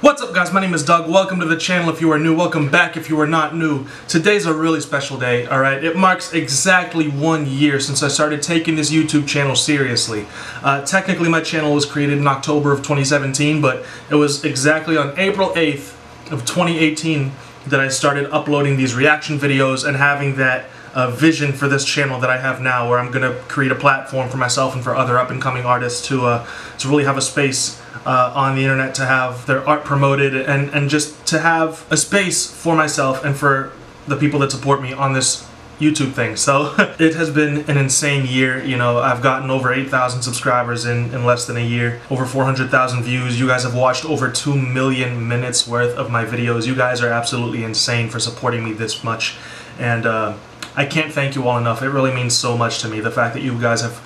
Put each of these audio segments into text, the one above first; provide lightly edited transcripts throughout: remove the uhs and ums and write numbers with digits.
What's up guys, my name is Doug. Welcome to the channel if you are new, welcome back if you are not new. Today's a really special day, alright? It marks exactly 1 year since I started taking this YouTube channel seriously. Technically my channel was created in October of 2017, but it was exactly on April 8th of 2018 that I started uploading these reaction videos and having that vision for this channel that I have now, where I'm gonna create a platform for myself and for other up-and-coming artists to really have a space on the internet to have their art promoted and just to have a space for myself and for the people that support me on this YouTube thing. So it has been an insane year. You know, I've gotten over 8,000 subscribers in less than a year, over 400,000 views. You guys have watched over 2 million minutes worth of my videos. You guys are absolutely insane for supporting me this much, and I can't thank you all enough. It really means so much to me, the fact that you guys have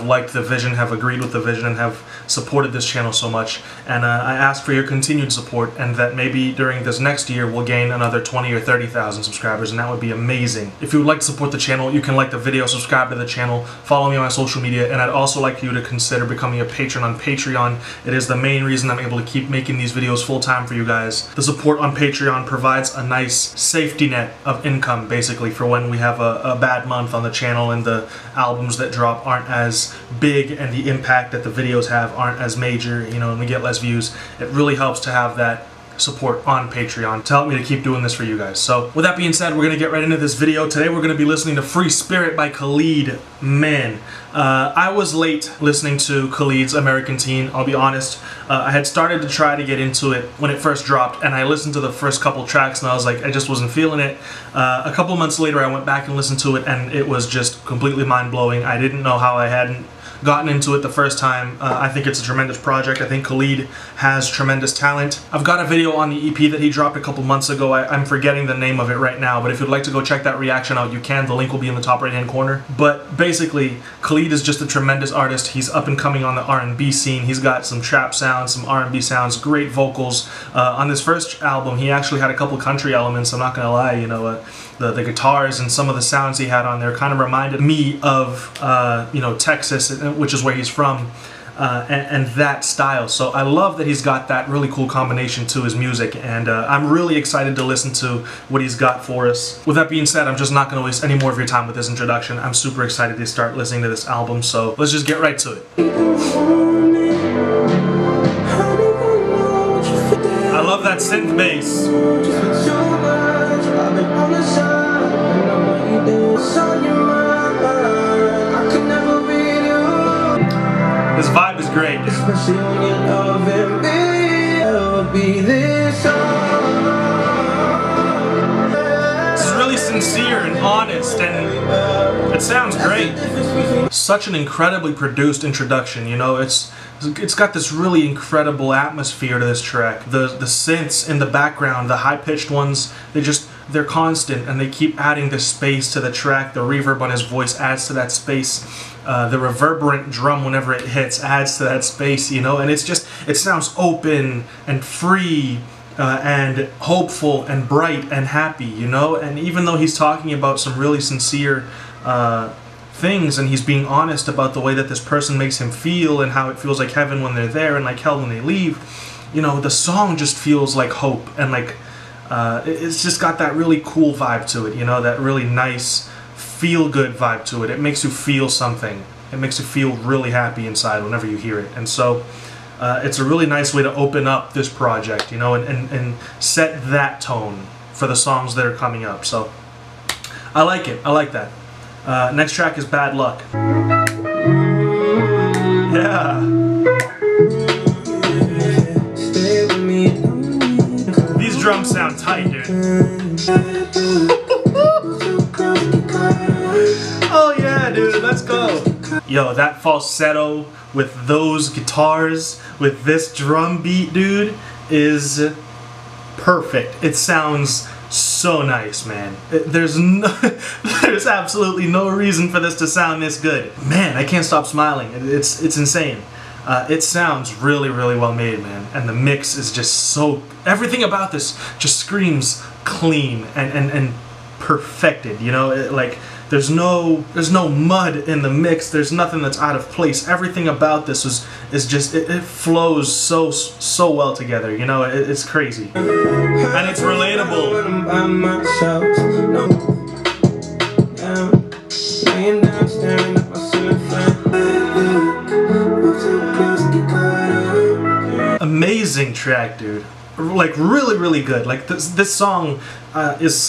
liked the vision, have agreed with the vision, and have supported this channel so much. And I ask for your continued support, and that maybe during this next year we'll gain another 20 or 30,000 subscribers, and that would be amazing. If you would like to support the channel, you can like the video, subscribe to the channel, follow me on my social media, and I'd also like you to consider becoming a patron on Patreon. It is the main reason I'm able to keep making these videos full-time for you guys. The support on Patreon provides a nice safety net of income, basically, for when we have a bad month on the channel and the albums that drop aren't as big and the impact that the videos have aren't as major, you know, and we get less views. It really helps to have that support on Patreon to help me to keep doing this for you guys. So with that being said, we're gonna get right into this video. Today we're gonna be listening to Free Spirit by Khalid. Man, I was late listening to Khalid's American Teen, I'll be honest. I had started to try to get into it when it first dropped, and I listened to the first couple tracks and I was like, I just wasn't feeling it. A couple months later I went back and listened to it, and it was just completely mind-blowing. I didn't know how I hadn't gotten into it the first time. I think it's a tremendous project. I think Khalid has tremendous talent. I've got a video on the EP that he dropped a couple months ago. I'm forgetting the name of it right now, but if you'd like to go check that reaction out, you can. The link will be in the top right hand corner. But basically, Khalid is just a tremendous artist. He's up and coming on the R&B scene. He's got some trap sounds, some R&B sounds, great vocals. On this first album, he actually had a couple country elements, I'm not gonna lie. You know, the guitars and some of the sounds he had on there kind of reminded me of you know, Texas, which is where he's from, and that style. So I love that he's got that really cool combination to his music, and I'm really excited to listen to what he's got for us. With that being said, I'm just not going to waste any more of your time with this introduction. I'm super excited to start listening to this album, so let's just get right to it. I love that synth bass. This vibe is great. Especially when you're loving me, I'll be this is really sincere and honest, and it sounds great. Such an incredibly produced introduction, you know, it's got this really incredible atmosphere to this track. The synths in the background, the high-pitched ones, they're constant, and they keep adding this space to the track. The reverb on his voice adds to that space. The reverberant drum whenever it hits adds to that space, you know, and it sounds open and free and hopeful and bright and happy, you know. And even though he's talking about some really sincere things, and he's being honest about the way that this person makes him feel and how it feels like heaven when they're there and like hell when they leave, you know, the song just feels like hope, and like it's just got that really cool vibe to it, you know, that really nice feel-good vibe to it. It makes you feel something. It makes you feel really happy inside whenever you hear it. And so it's a really nice way to open up this project, you know, and set that tone for the songs that are coming up. So I like it. I like that. Next track is Bad Luck. Yeah. These drums sound tight, dude. Oh yeah, dude, let's go. Yo, that falsetto with those guitars, with this drum beat, dude, is perfect. It sounds so nice, man. There's absolutely no reason for this to sound this good. Man, I can't stop smiling. It's insane. It sounds really, really well made, man. And the mix is just so... Everything about this just screams clean and perfected, you know? Like, There's no mud in the mix. There's nothing that's out of place. Everything about this is just it flows so well together. You know, it's crazy and it's relatable. Amazing track, dude. Like really good. Like this song is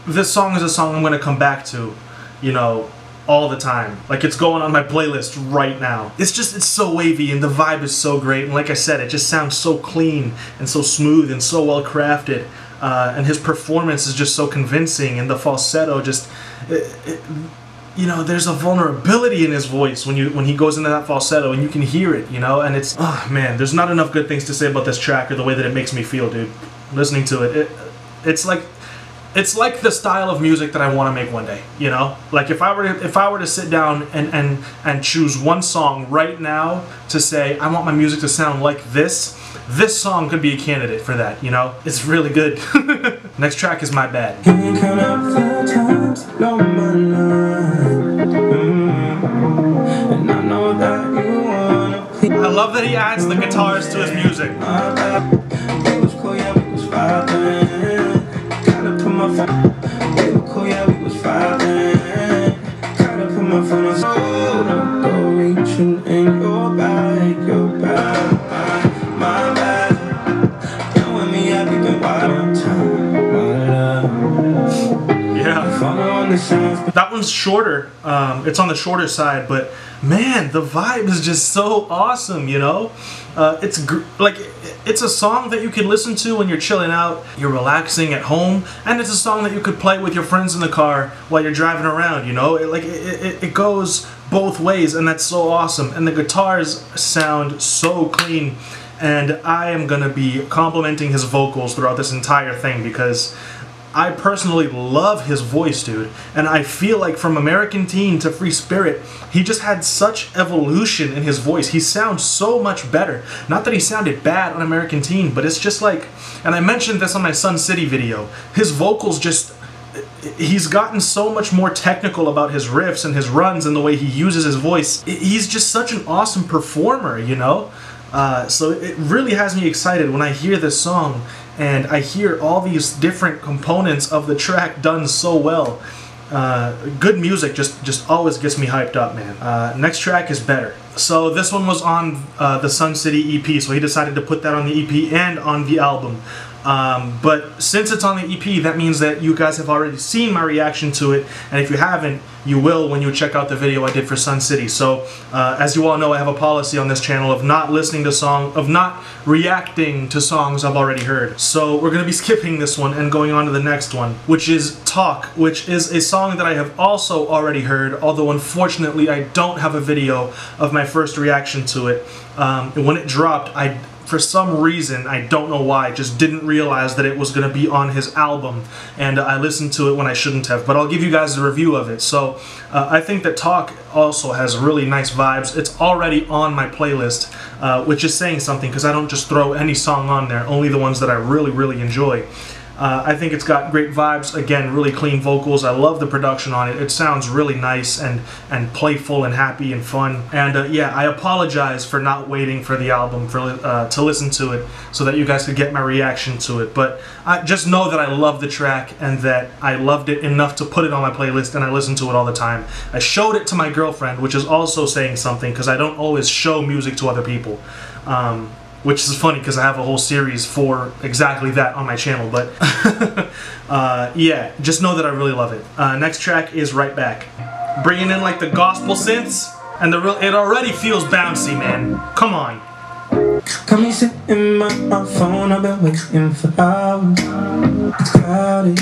this song is a song I'm gonna come back to, you know, all the time. Like it's going on my playlist right now. It's so wavy and the vibe is so great. And like I said, it just sounds so clean and so smooth and so well crafted. And his performance is just so convincing, and the falsetto just, you know, there's a vulnerability in his voice when he goes into that falsetto, and you can hear it, you know, and it's, oh man, there's not enough good things to say about this track or the way that it makes me feel, dude. Listening to it, it's like the style of music that I want to make one day, you know? Like if I were to sit down and choose one song right now to say I want my music to sound like this song could be a candidate for that, you know? It's really good. Next track is My Bad. I love that he adds the guitars to his music. That one's shorter. It's on the shorter side, but man, the vibe is just so awesome, you know? It's a song that you can listen to when you're chilling out, you're relaxing at home, and it's a song that you could play with your friends in the car while you're driving around, you know? It goes both ways, and that's so awesome. And the guitars sound so clean, and I am gonna be complimenting his vocals throughout this entire thing because I personally love his voice, dude, and I feel like from American Teen to Free Spirit, he just had such evolution in his voice. He sounds so much better. Not that he sounded bad on American Teen, but it's just like, and I mentioned this on my Sun City video, his vocals just, he's gotten so much more technical about his riffs and his runs and the way he uses his voice. He's just such an awesome performer, you know? So it really has me excited when I hear this song and I hear all these different components of the track done so well. Good music just always gets me hyped up, man. Next track is Better. So this one was on the Sun City EP, so he decided to put that on the EP and on the album. But since it's on the EP, that means that you guys have already seen my reaction to it, and if you haven't, you will when you check out the video I did for Sun City. So, as you all know, I have a policy on this channel of not reacting to songs I've already heard. So we're gonna be skipping this one and going on to the next one, which is Talk, which is a song that I have also already heard, although unfortunately I don't have a video of my first reaction to it. When it dropped, for some reason, I don't know why, just didn't realize that it was going to be on his album, and I listened to it when I shouldn't have, but I'll give you guys a review of it. So I think that Talk also has really nice vibes. It's already on my playlist, which is saying something because I don't just throw any song on there, only the ones that I really enjoy. I think it's got great vibes, again, really clean vocals. I love the production on it. It sounds really nice and playful and happy and fun. And yeah, I apologize for not waiting for the album to listen to it so that you guys could get my reaction to it. But just know that I love the track and that I loved it enough to put it on my playlist, and I listen to it all the time. I showed it to my girlfriend, which is also saying something because I don't always show music to other people. Which is funny because I have a whole series for exactly that on my channel, but yeah, just know that I really love it. Next track is Right Back. Bringing in like the gospel synths, and it already feels bouncy, man. Come on. Come me sit in my phone, I've been waiting for hours. It's crowded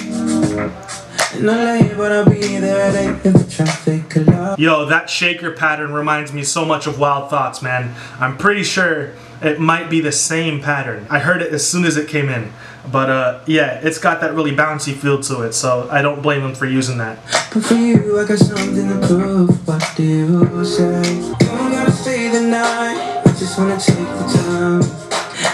in LA, but I'll be there late if the traffic collides. Yo, that shaker pattern reminds me so much of Wild Thoughts, man. I'm pretty sure it might be the same pattern. I heard it as soon as it came in. But yeah, it's got that really bouncy feel to it, so I don't blame him for using that. But for you, I got something to prove. What do you say? You don't gotta stay the night, I just wanna take the time.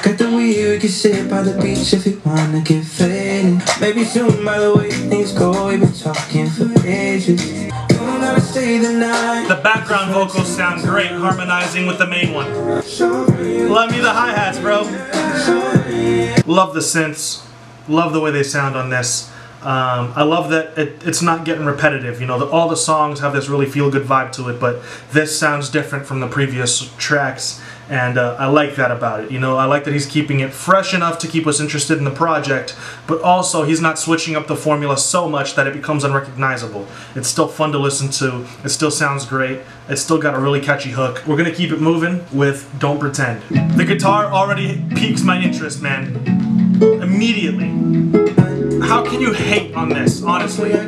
Got the weed, we can sit by the beach if you wanna get faded. waiting. Maybe soon, by the way things go, we've been talking for ages. Don't gotta stay the night. The background vocals sound great, harmonizing with the main one. Love me the hi-hats, bro. Love the synths. Love the way they sound on this. I love that it's not getting repetitive. You know, all the songs have this really feel-good vibe to it, but this sounds different from the previous tracks, and I like that about it. You know, I like that he's keeping it fresh enough to keep us interested in the project, but also he's not switching up the formula so much that it becomes unrecognizable. It's still fun to listen to. It still sounds great. It's still got a really catchy hook. We're gonna keep it moving with Don't Pretend. The guitar already piques my interest, man. Immediately. How can you hate on this, honestly? Yeah.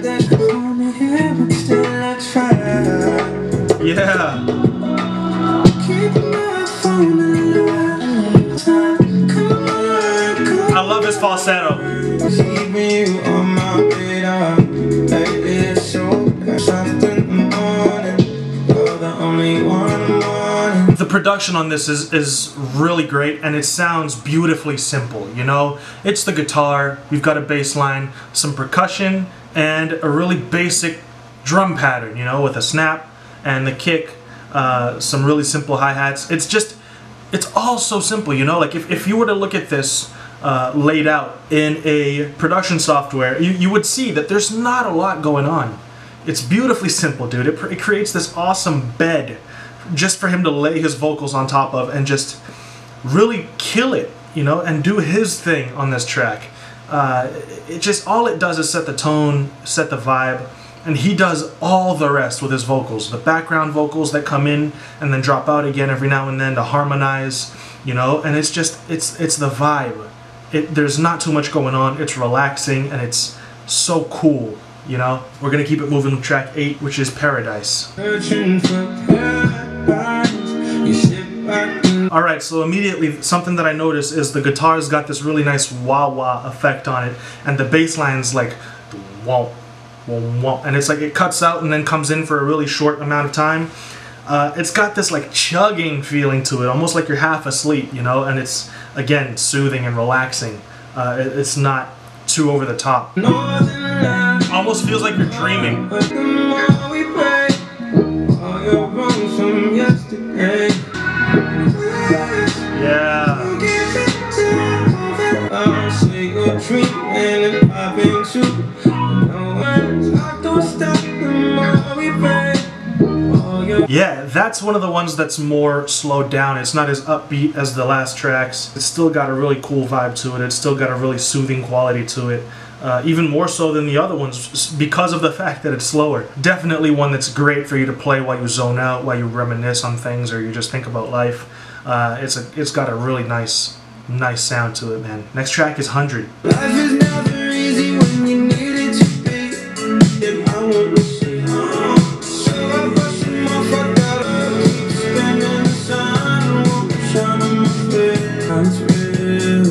I love his falsetto. The production on this is really great, and it sounds beautifully simple, you know? It's the guitar, you've got a bass line, some percussion, and a really basic drum pattern, you know, with a snap and the kick, some really simple hi-hats. It's all so simple, you know? Like, if you were to look at this laid out in a production software, you would see that there's not a lot going on. It's beautifully simple, dude. It creates this awesome bed just for him to lay his vocals on top of and just really kill it, you know, and do his thing on this track. All it does is set the tone, set the vibe, and he does all the rest with his vocals. The background vocals that come in and then drop out again every now and then to harmonize, you know, and it's the vibe. There's not too much going on. It's relaxing and it's so cool, you know. We're gonna keep it moving with track 8, which is Paradise. Alright, so immediately something that I notice is the guitar's got this really nice wah-wah effect on it, and the bass line's like wah, wah, wah, and it's like it cuts out and then comes in for a really short amount of time. It's got this like chugging feeling to it, almost like you're half asleep, you know, and it's, again, soothing and relaxing. It's not too over the top. Almost feels like you're dreaming. Yeah. Yeah, that's one of the ones that's more slowed down. It's not as upbeat as the last tracks. It's still got a really cool vibe to it. It's still got a really soothing quality to it. Even more so than the other ones because of the fact that it's slower. Definitely one that's great for you to play while you zone out, while you reminisce on things, or you just think about life. It's got a really nice sound to it, man. Next track is 100. Life is never easy when you need it to be. If I want to see, so I brush my fuck out of keep spending the sun, won't shine on my face. It's real.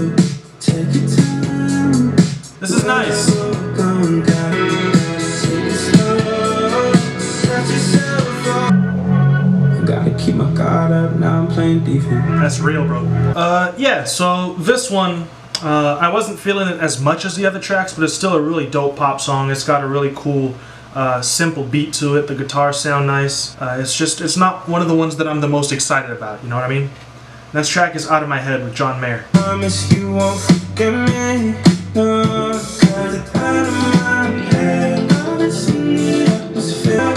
Take your time. This is nice. Keep my guard up, now I'm playing defense. That's real, bro. Yeah, so this one, I wasn't feeling it as much as the other tracks, but it's still a really dope pop song. It's got a really cool, simple beat to it. The guitars sound nice. It's not one of the ones that I'm the most excited about, you know what I mean? Next track is Out of My Head with John Mayer. Promise you won't forget me, no, 'cause it's out of my head. It's in the atmosphere.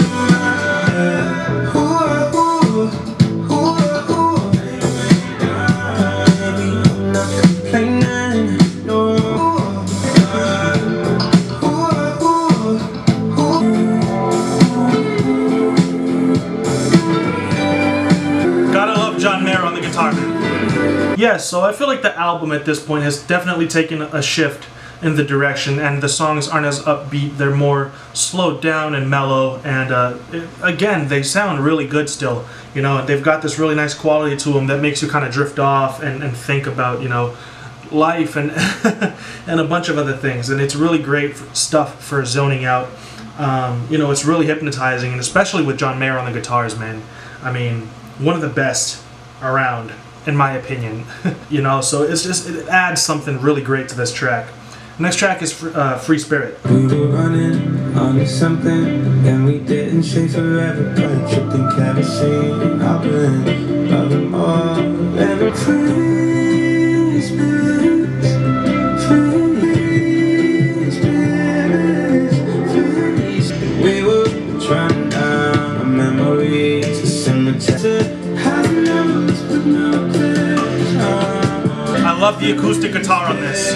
Yeah, so I feel like the album at this point has definitely taken a shift in the direction, and the songs aren't as upbeat. They're more slowed down and mellow, and again, they sound really good still. You know, they've got this really nice quality to them that makes you kind of drift off and think about, you know, life and and a bunch of other things, and it's really great stuff for zoning out. You know, it's really hypnotizing, and especially with John Mayer on the guitars, man. I mean, one of the best around, in my opinion. You know, so it adds something really great to this track. Next track is Free Spirit. We were running onto something, and we didn't stay forever. But you think I've seen I've been loving more than free spirits, free spirits, free spirits. We were trying down our memories, the cemetery. I love the acoustic guitar on this.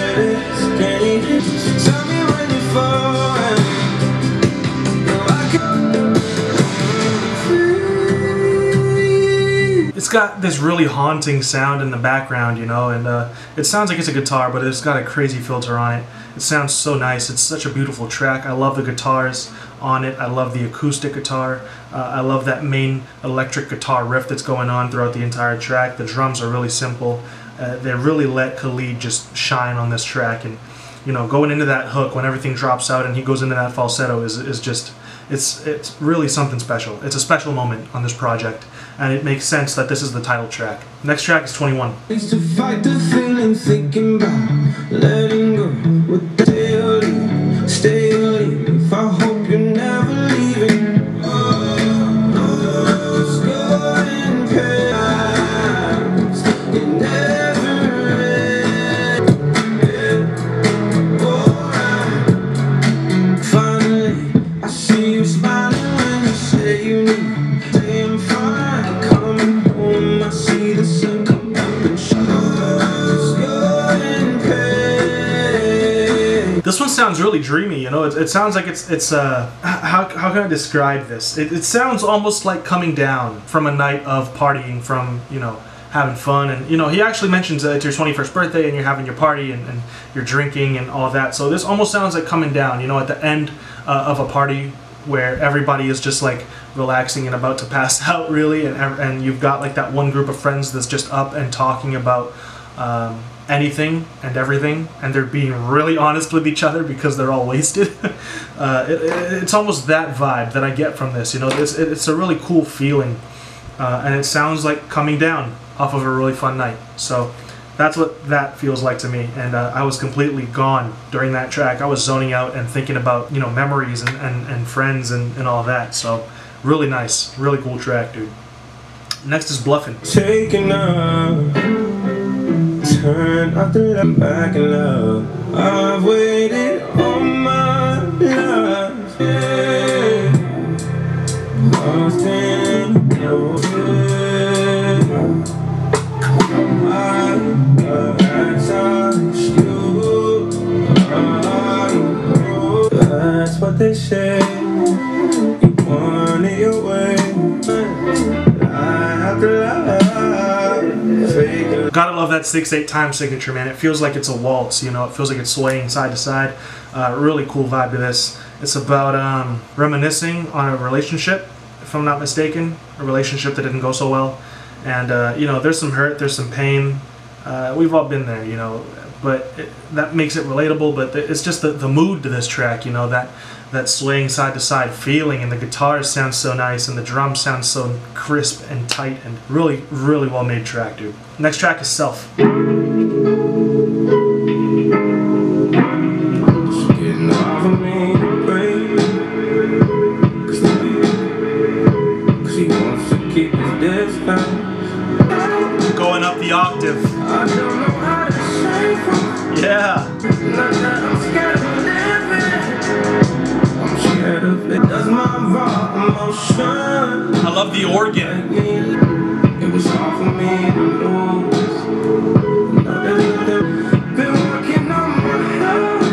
It's got this really haunting sound in the background, you know, and it sounds like it's a guitar, but it's got a crazy filter on it. It sounds so nice. It's such a beautiful track. I love the guitars on it. I love the acoustic guitar. I love that main electric guitar riff that's going on throughout the entire track. The drums are really simple. They really let Khalid just shine on this track, and you know, going into that hook when everything drops out and he goes into that falsetto is just, it's really something special. It's a special moment on this project, and it makes sense that this is the title track. Next track is 21. Used to fight the feeling, thinking about letting go. Would stay or leave, stay or leave. I hope you're never leaving. Just go and pass. It never ends. Alright. Finally, I see you smiling when you say you need. Say I'm fine, coming home. I see the sun come up and shine. Just go and pay. This one sounds really dreamy, you know. It sounds like it's how can I describe this? It sounds almost like coming down from a night of partying, from, you know, having fun. And you know, he actually mentions it's your 21st birthday and you're having your party and you're drinking and all that. So this almost sounds like coming down, you know, at the end of a party where everybody is just like relaxing and about to pass out, really, and you've got like that one group of friends that's just up and talking about anything and everything, and they're being really honest with each other because they're all wasted. It's almost that vibe that I get from this, you know. It's a really cool feeling, and it sounds like coming down off of a really fun night. So that's what that feels like to me, and I was completely gone during that track. I was zoning out and thinking about, you know, memories and friends and all that. So really nice, really cool track, dude. Next is BLUFFIN. Taking up, turn off the light, back in love. I've waited all my life, yeah. Lost in your that's what they say. You want it your way. Gotta love that 6/8 time signature, man. It feels like it's a waltz, you know. It feels like it's swaying side to side. Really cool vibe to this. It's about reminiscing on a relationship, if I'm not mistaken, a relationship that didn't go so well. And you know, there's some hurt, there's some pain. We've all been there, you know. But that makes it relatable. But it's just the mood to this track, you know, that swaying side to side feeling, and the guitars sound so nice, and the drums sound so crisp and tight, and really, really well made track, dude. Next track is Self. Getting off of me, baby. 'Cause he wants to keep his distance. Going up the octave. I don't know how to say from. Yeah. I'm scared of living. I'm scared of it. Does my raw emotion. I love the organ. It was hard for me to lose. Been working on my health.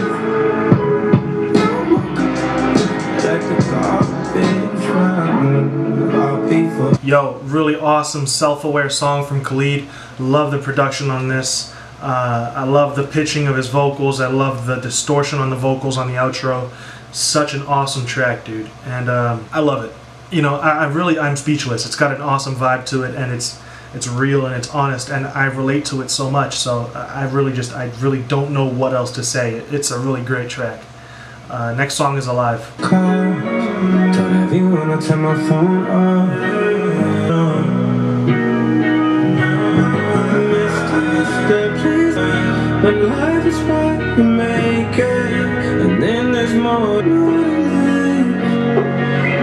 Like the garbage round. I'll be for. Yo, really awesome self-aware song from Khalid. Love the production on this. I love the pitching of his vocals. I love the distortion on the vocals on the outro. Such an awesome track, dude, and I love it. You know, I'm speechless. It's got an awesome vibe to it, and it's real and it's honest, and I relate to it so much. So I really don't know what else to say. It's a really great track. Next song is Alive. Call, tell everyone I turn my phone off. Please, But life is what you make it, and then there's more to live.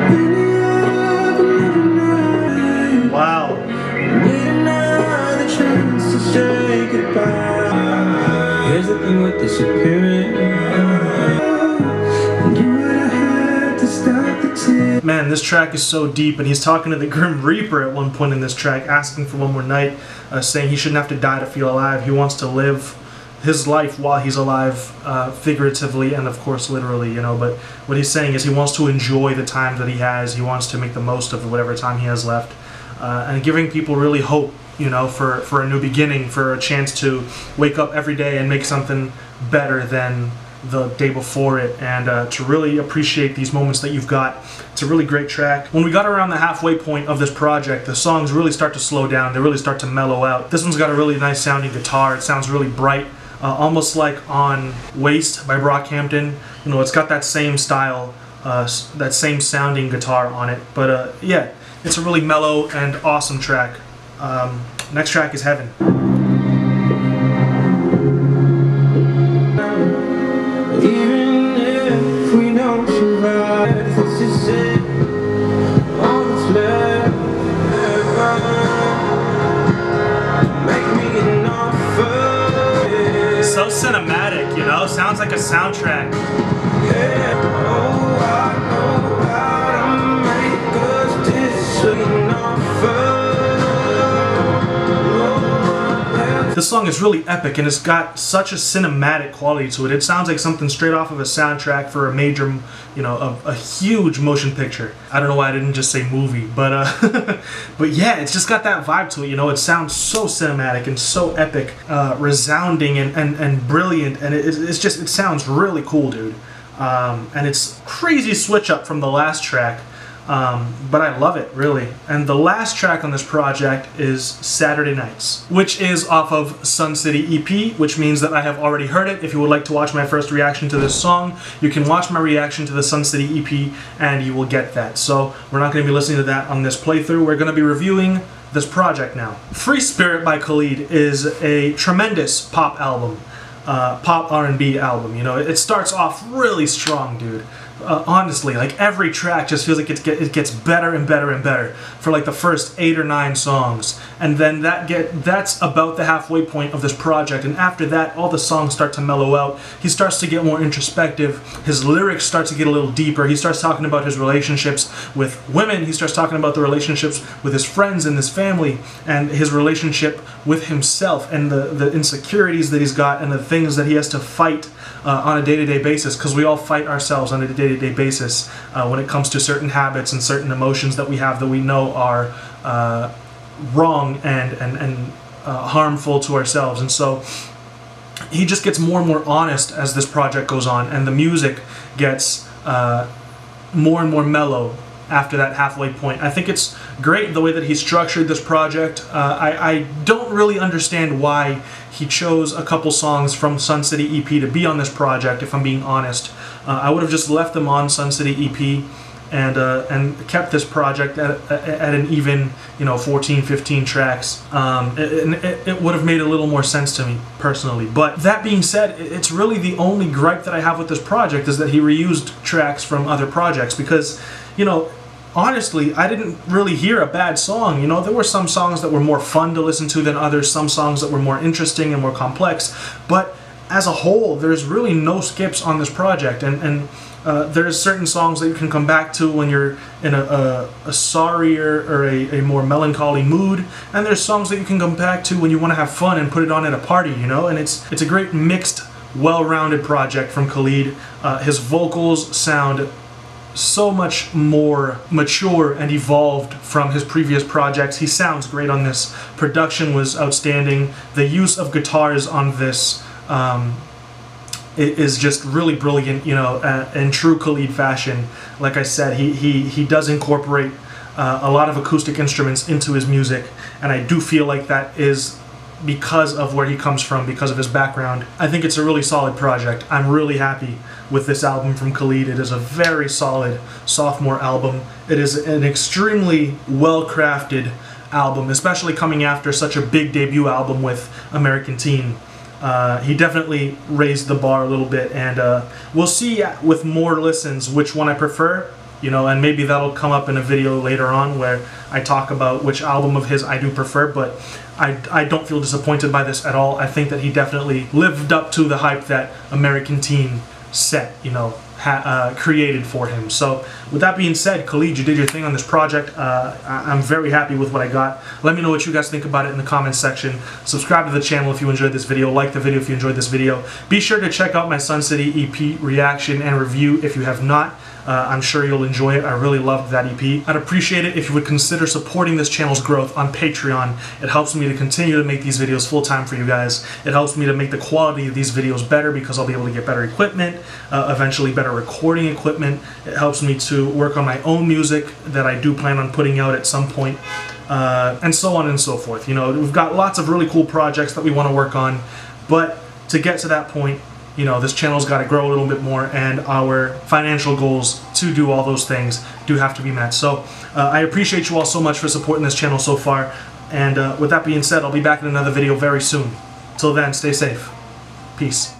Any other night. Wow. Need another chance to say goodbye. Here's the thing with disappearing. You would have had to stop the tears. Man, this track is so deep, and he's talking to the Grim Reaper at one point in this track, asking for one more night, saying he shouldn't have to die to feel alive. He wants to live his life while he's alive, figuratively and of course literally, you know. But what he's saying is he wants to enjoy the time that he has. He wants to make the most of whatever time he has left, and giving people really hope, you know, for a new beginning, for a chance to wake up every day and make something better than the day before it, and to really appreciate these moments that you've got. It's a really great track. When we got around the halfway point of this project, the songs really start to slow down. They really start to mellow out. This one's got a really nice sounding guitar. It sounds really bright, almost like on Waste by Brockhampton. You know, it's got that same style, that same sounding guitar on it. But yeah, it's a really mellow and awesome track. Next track is Heaven. Even if we don't survive, this is it, all that's left. Make me an offer. So cinematic, you know, sounds like a soundtrack. Yeah. Oh, I know how to make us an offer. This song is really epic, and it's got such a cinematic quality to it. It sounds like something straight off of a soundtrack for a major, you know, a huge motion picture. I don't know why I didn't just say movie, but but yeah, it's just got that vibe to it, you know. It sounds so cinematic and so epic, resounding and brilliant, and it's just, it sounds really cool, dude. And it's crazy switch up from the last track. But I love it, really. And the last track on this project is Saturday Nights, which is off of Sun City EP, which means that I have already heard it. If you would like to watch my first reaction to this song, you can watch my reaction to the Sun City EP and you will get that. So we're not going to be listening to that on this playthrough. We're going to be reviewing this project now. Free Spirit by Khalid is a tremendous pop album, pop R&B album. You know, it starts off really strong, dude. Honestly, like every track just feels like it gets better and better and better for like the first 8 or 9 songs, and then that's about the halfway point of this project. And after that, all the songs start to mellow out. He starts to get more introspective. His lyrics start to get a little deeper. He starts talking about his relationships with women. He starts talking about the relationships with his friends and his family, and his relationship with himself, and the insecurities that he's got, and the things that he has to fight on a day-to-day basis, because we all fight ourselves on a day-to-day basis when it comes to certain habits and certain emotions that we have that we know are wrong and harmful to ourselves. And so he just gets more and more honest as this project goes on, and the music gets more and more mellow after that halfway point. I think it's great the way that he structured this project. I don't really understand why he chose a couple songs from Sun City EP to be on this project, if I'm being honest. I would have just left them on Sun City EP and kept this project at an even, you know, 14, 15 tracks. It would have made a little more sense to me personally. But that being said, it's really the only gripe that I have with this project is that he reused tracks from other projects, because, you know, honestly, I didn't really hear a bad song. You know, there were some songs that were more fun to listen to than others, some songs that were more interesting and more complex, but as a whole, there's really no skips on this project, and there's certain songs that you can come back to when you're in a sorrier or a more melancholy mood, and there's songs that you can come back to when you want to have fun and put it on at a party, you know. And it's a great mixed, well-rounded project from Khalid. His vocals sound so much more mature and evolved from his previous projects. He sounds great on this. Production was outstanding. The use of guitars on this is just really brilliant, you know, in true Khalid fashion. Like I said, he does incorporate a lot of acoustic instruments into his music, and I do feel like that is because of where he comes from, because of his background. I think it's a really solid project. I'm really happy with this album from Khalid. It is a very solid sophomore album. It is an extremely well-crafted album, especially coming after such a big debut album with American Teen. he definitely raised the bar a little bit, and we'll see with more listens which one I prefer, you know, and maybe that'll come up in a video later on where I talk about which album of his I do prefer. But I don't feel disappointed by this at all. I think that he definitely lived up to the hype that American Teen set, you know, created for him. So with that being said, Khalid, you did your thing on this project. I'm very happy with what I got. Let me know what you guys think about it in the comments section. Subscribe to the channel if you enjoyed this video. Like the video if you enjoyed this video. Be sure to check out my Sun City EP reaction and review if you have not. I'm sure you'll enjoy it. I really loved that EP. I'd appreciate it if you would consider supporting this channel's growth on Patreon. It helps me to continue to make these videos full-time for you guys. It helps me to make the quality of these videos better because I'll be able to get better equipment, eventually better recording equipment. It helps me to work on my own music that I do plan on putting out at some point, and so on and so forth. You know, we've got lots of really cool projects that we want to work on, but to get to that point, you know, this channel's got to grow a little bit more, and our financial goals to do all those things do have to be met. So I appreciate you all so much for supporting this channel so far, and with that being said, I'll be back in another video very soon. Till then, stay safe. Peace.